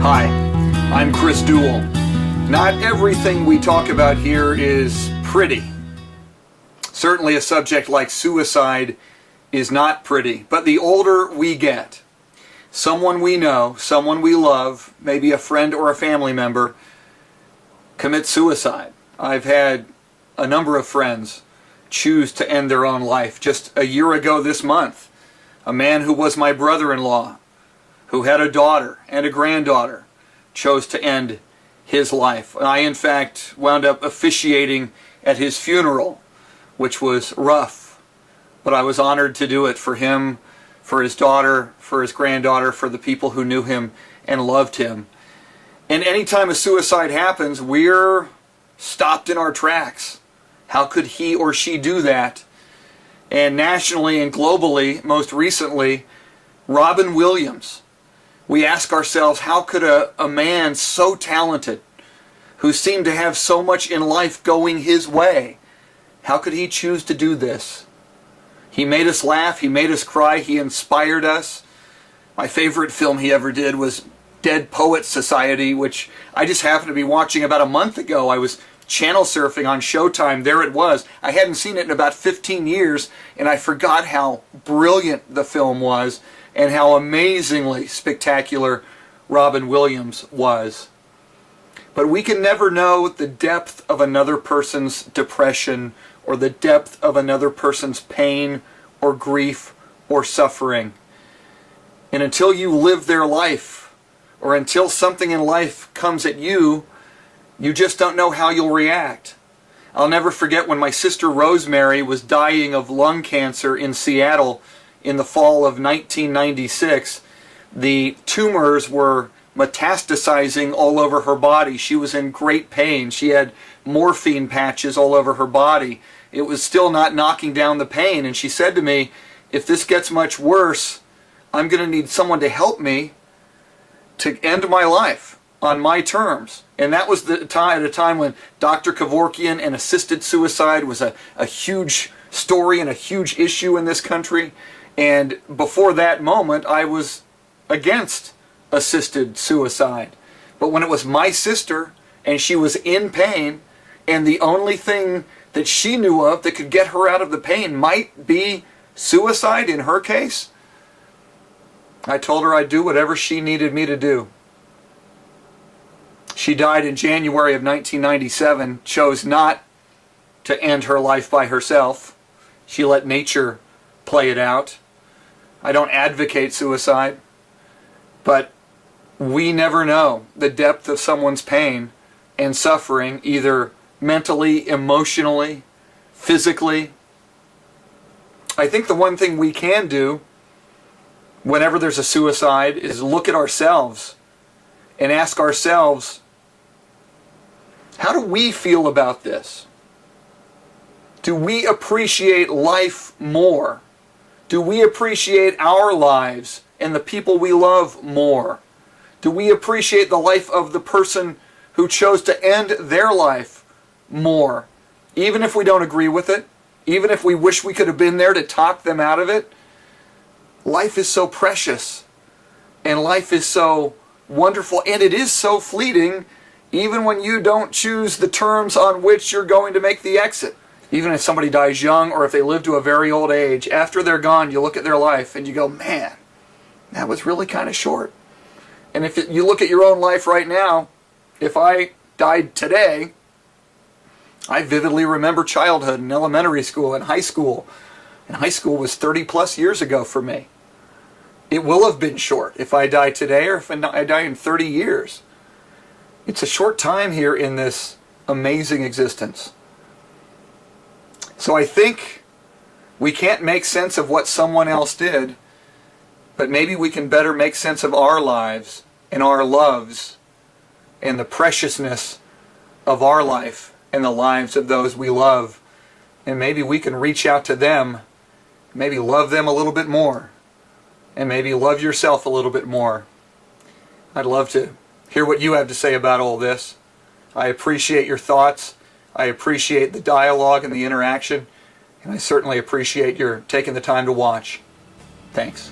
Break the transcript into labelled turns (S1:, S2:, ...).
S1: Hi, I'm Chris Duel. Not everything we talk about here is pretty. Certainly a subject like suicide is not pretty, but the older we get, someone we know, someone we love, maybe a friend or a family member, commits suicide. I've had a number of friends choose to end their own life. Just a year ago this month, a man who was my brother-in-law, who had a daughter and a granddaughter, chose to end his life. I, in fact, wound up officiating at his funeral, which was rough, but I was honored to do it for him, for his daughter, for his granddaughter, for the people who knew him and loved him. And anytime a suicide happens, we're stopped in our tracks. How could he or she do that? And nationally and globally, most recently, Robin Williams. We ask ourselves, how could a man so talented, who seemed to have so much in life going his way, how could he choose to do this? He made us laugh, he made us cry, he inspired us. My favorite film he ever did was Dead Poets Society, which I just happened to be watching about a month ago. I was channel surfing on Showtime. There it was. I hadn't seen it in about 15 years, and I forgot how brilliant the film was and how amazingly spectacular Robin Williams was. But we can never know the depth of another person's depression or the depth of another person's pain or grief or suffering. And until you live their life, or until something in life comes at you, you just don't know how you'll react. I'll never forget when my sister Rosemary was dying of lung cancer in Seattle in the fall of 1996. The tumors were metastasizing all over her body. She was in great pain. She had morphine patches all over her body. It was still not knocking down the pain. And she said to me, if this gets much worse, I'm going to need someone to help me to end my life on my terms. And that was at a time when Dr. Kevorkian and assisted suicide was a huge story and a huge issue in this country. And before that moment, I was against assisted suicide. But when it was my sister and she was in pain, and the only thing that she knew of that could get her out of the pain might be suicide in her case, I told her I'd do whatever she needed me to do. She died in January of 1997, chose not to end her life by herself. She let nature play it out. I don't advocate suicide, but we never know the depth of someone's pain and suffering, either mentally, emotionally, physically. I think the one thing we can do whenever there's a suicide is look at ourselves and ask ourselves, how do we feel about this? Do we appreciate life more? Do we appreciate our lives and the people we love more? Do we appreciate the life of the person who chose to end their life more? Even if we don't agree with it, even if we wish we could have been there to talk them out of it, life is so precious, and life is so wonderful, and it is so fleeting, even when you don't choose the terms on which you're going to make the exit. Even if somebody dies young, or if they live to a very old age, after they're gone, you look at their life and you go, man, that was really kind of short. And if you look at your own life right now, if I died today, I vividly remember childhood and elementary school and high school. And high school was 30 plus years ago for me. It will have been short if I die today or if I die in 30 years. It's a short time here in this amazing existence. So I think we can't make sense of what someone else did, but maybe we can better make sense of our lives and our loves and the preciousness of our life and the lives of those we love. And maybe we can reach out to them, maybe love them a little bit more, and maybe love yourself a little bit more. I'd love to hear what you have to say about all this. I appreciate your thoughts. I appreciate the dialogue and the interaction. And I certainly appreciate your taking the time to watch. Thanks.